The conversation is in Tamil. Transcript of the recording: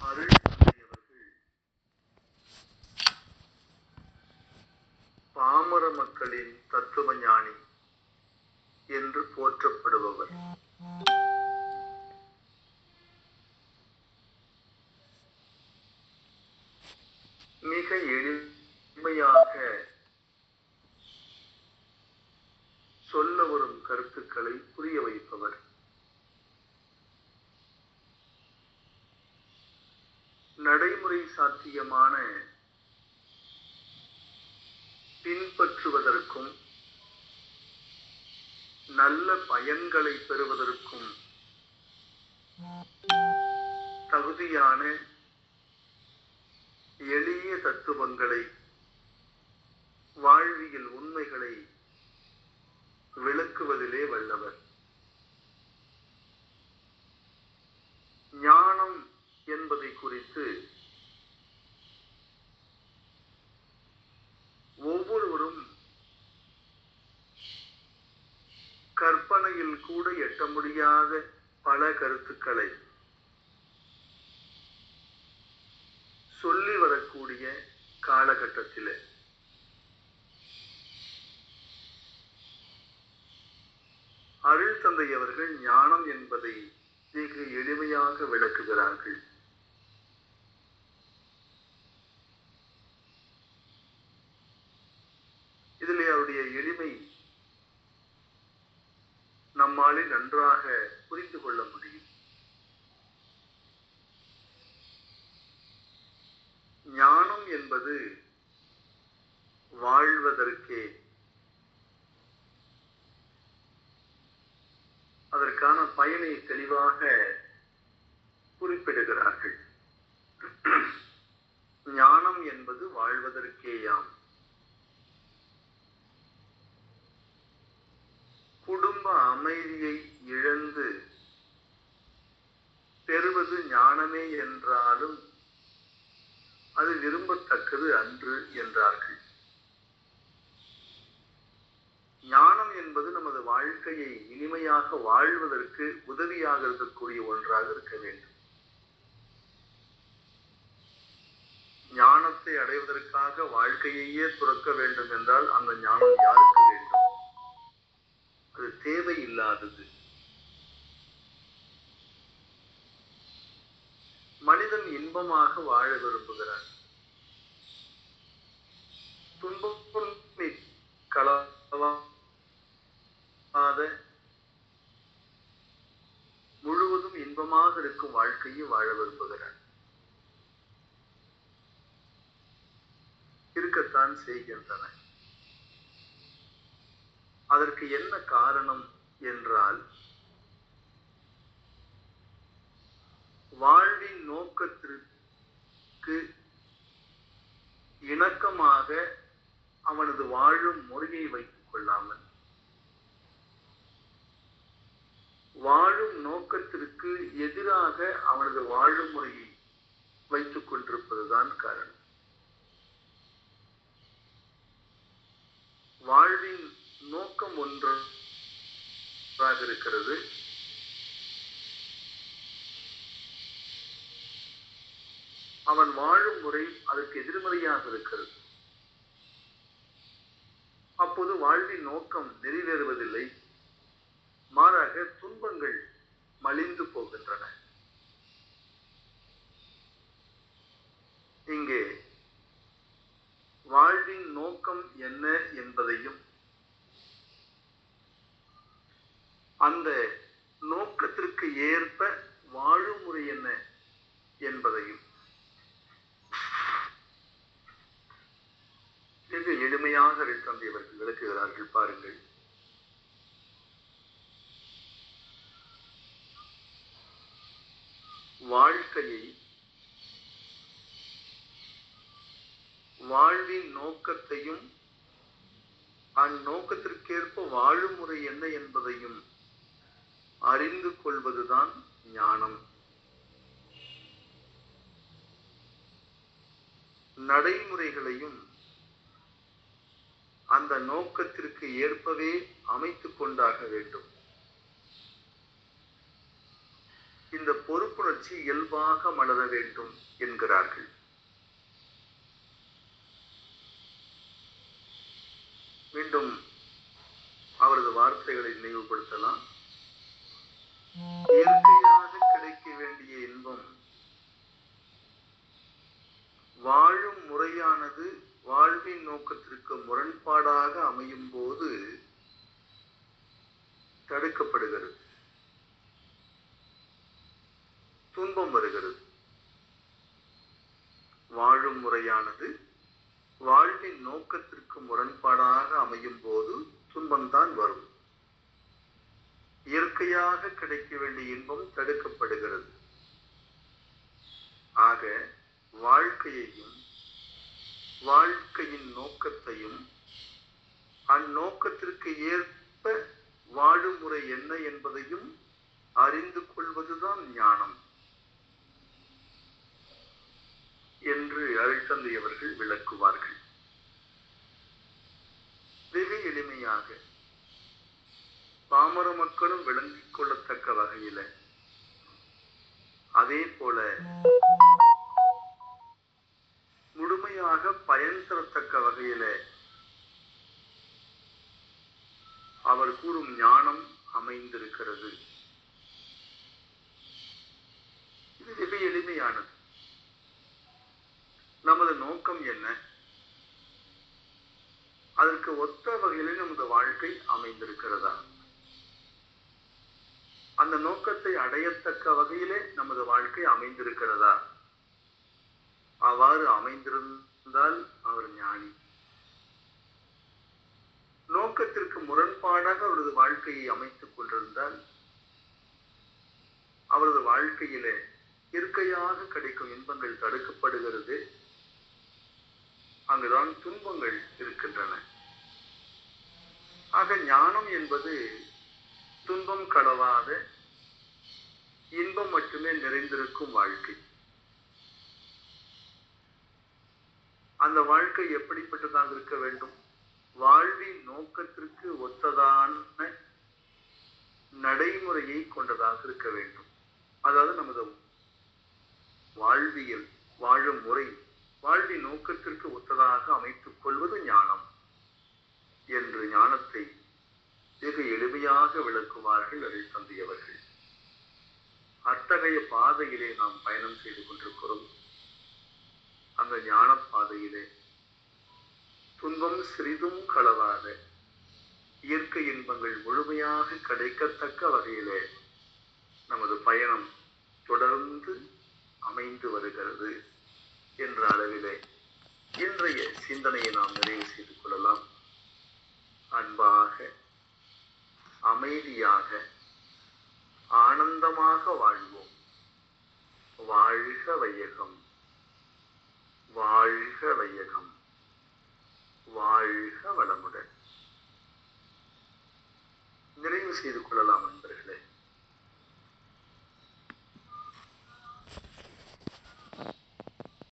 அருள் தந்தையவர்கள் பாமர மக்களின் தத்துவ ஞானி என்று போற்றப்படுபவர். மிக எளிமையாக சொல்ல வரும் கருத்துக்களை புரிய வைப்பவர். நடைமுறை சாத்தியமான பின்பற்றுவதற்கும் நல்ல பயன்களை பெறுவதற்கும் தகுதியான எளிய தத்துவங்களை, வாழ்வியல் உண்மைகளை விளக்குவதிலே வல்லவர். ஞானம் என்பதை குறித்து ஒவ்வொருவரும் கற்பனையில் கூட எட்ட முடியாத பல கருத்துக்களை சொல்லி வரக்கூடிய காலகட்டத்தில் அருள் தந்தை அவர்கள் ஞானம் என்பதை மிக எளிமையாக விளக்குகிறார்கள். இதிலே அவருடைய எளிமை நம்மாலே நன்றாக புரிந்து கொள்ள முடியும். ஞானம் என்பது வாழ்வதற்கே, அதற்கான பயனை தெளிவாக குறிப்பிடுகிறார்கள். ஞானம் என்பது வாழ்வதற்கேயாம். குடும்ப அமைதியை இழந்து பெறுவது ஞானமே என்றாலும் அது விரும்பத்தக்கது அன்று என்றார்கள். ஞானம் என்பது நமது வாழ்க்கையை இனிமையாக வாழ்வதற்கு உதவியாக இருக்கக்கூடிய ஒன்றாக இருக்க வேண்டும். ஞானத்தை அடைவதற்காக வாழ்க்கையையே துறக்க வேண்டும் என்றால் அந்த ஞானம் யாருக்கு வேண்டும்? அது தேவையில்லாதது. மனிதன் இன்பமாக வாழ விரும்புகிறான். துன்பம் கலவாத முழுவதும் இன்பமாக இருக்கும் வாழ்க்கையை வாழ விரும்புகிறான். இருக்கத்தான் செய்கின்றன. அதற்கு என்ன காரணம் என்றால், வாழ்வின் நோக்கத்திற்கு இணக்கமாக அவனது வாழும் முறையை வைத்துக் கொள்ளாமல், வாழும் நோக்கத்திற்கு எதிராக அவனது வாழும் முறையை வைத்துக் கொண்டிருப்பதுதான் காரணம். வாழ்வின் நோக்கம் ஒன்றாக இருக்கிறது. அவன் வாழும் முறை அதற்கு எதிர்மறையாக இருக்கிறது. அப்போது வாழ்வின் நோக்கம் நிறைவேறுவதில்லை. மாறாக துன்பங்கள் மலிந்து போகின்றன. இங்கே வாழ்வின் நோக்கம் என்ன என்பதையும், அந்த நோக்கத்திற்கு ஏற்ப வாழும் முறை என்ன என்பதையும் மிக எளிமையாக அருள் தந்தை அவர்கள் விளக்குகிறார்கள். பாருங்கள். வாழ்க்கையை, வாழ்வின் நோக்கத்தையும் அந்நோக்கத்திற்கேற்ப வாழும் முறை என்ன என்பதையும் அறிந்து கொள்வதுதான் ஞானம். நடைமுறைகளையும் அந்த நோக்கத்திற்கு ஏற்பவே அமைத்துக் கொண்டாக வேண்டும். இந்த பொறுப்புணர்ச்சி இயல்பாக மலர வேண்டும் என்கிறார்கள். மீண்டும் அவரது வார்த்தைகளை நினைவுபடுத்தலாம். இயற்கையாக கிடைக்க வேண்டிய இன்பம் வாழும் முறையானது வாழ்வின் நோக்கத்திற்கு முரண்பாடாக அமையும் போது தடுக்கப்படுகிறது, துன்பம் வருகிறது. வாழும் முறையானது வாழ்வின் நோக்கத்திற்கு முரண்பாடாக அமையும் போது துன்பம்தான் வரும். இயற்கையாக கிடைக்க வேண்டிய இன்பம் தடுக்கப்படுகிறது. ஆக வாழ்க்கையையும் வாழ்க்கையின் நோக்கத்தையும் அந்நோக்கத்திற்கு ஏற்ப வாழும் முறை என்ன என்பதையும் அறிந்து கொள்வதுதான் ஞானம் என்று அருட்தந்தை அவர்கள் விளக்குவார்கள். வெகு எளிமையாக பாமர மக்களும் விளங்கிக் கொள்ளத்தக்க வகையில, அதே போல முழுமையாக பயன் தரத்தக்க வகையில அவர் கூறும் ஞானம் அமைந்திருக்கிறது. இது வெகு எளிமையானது. நமது நோக்கம் என்ன? அதற்கு ஒத்த வகையிலே நமது வாழ்க்கை அமைந்திருக்கிறதா? அந்த நோக்கத்தை அடையத்தக்க வகையிலே நமது வாழ்க்கை அமைந்திருக்கிறதா? அவ்வாறு அமைந்திருந்தால் அவர் ஞானி. நோக்கத்திற்கு முரண்பாடாக அவரது வாழ்க்கையை அமைத்துக் கொண்டிருந்தால் அவரது வாழ்க்கையிலே இயற்கையாக கிடைக்கும் இன்பங்கள் தடுக்கப்படுகிறது. அங்குதான் துன்பங்கள் இருக்கின்றன. ஆக ஞானம் என்பது துன்பம் கலவாத இன்பம் மட்டுமே நிறைந்திருக்கும் வாழ்க்கை. அந்த வாழ்க்கை எப்படிப்பட்டதாக இருக்க வேண்டும்? வாழ்வின் நோக்கத்திற்கு ஒத்ததான நடைமுறையை கொண்டதாக இருக்க வேண்டும். அதாவது நமது வாழ்வியல் வாழும் முறை வாழ்வின் நோக்கத்திற்கு ஒத்ததாக அமைத்துக் கொள்வது ஞானம் என்று ஞானத்தை வெகு எளிமையாக விளக்குவார்கள் அருட்தந்தை அவர்கள். அத்தகைய பாதையிலே நாம் பயணம் செய்து கொண்டிருக்கிறோம். அந்த ஞான பாதையிலே துன்பம் சிறிதும் களவாத இயற்கை இன்பங்கள் முழுமையாக கிடைக்கத்தக்க வகையிலே நமது பயணம் தொடர்ந்து அமைந்து வருகிறது என்ற அளவிலே இன்றைய சிந்தனையை நாம் நிறைவு செய்து கொள்ளலாம். அன்பாக, அமைதியாக, ஆனந்தமாக வாழ்வோம். வாழ்க வையகம், வாழ்க வையகம், வாழ்க வளமுடன். நிறைவு செய்து கொள்ளலாம் நண்பர்களே.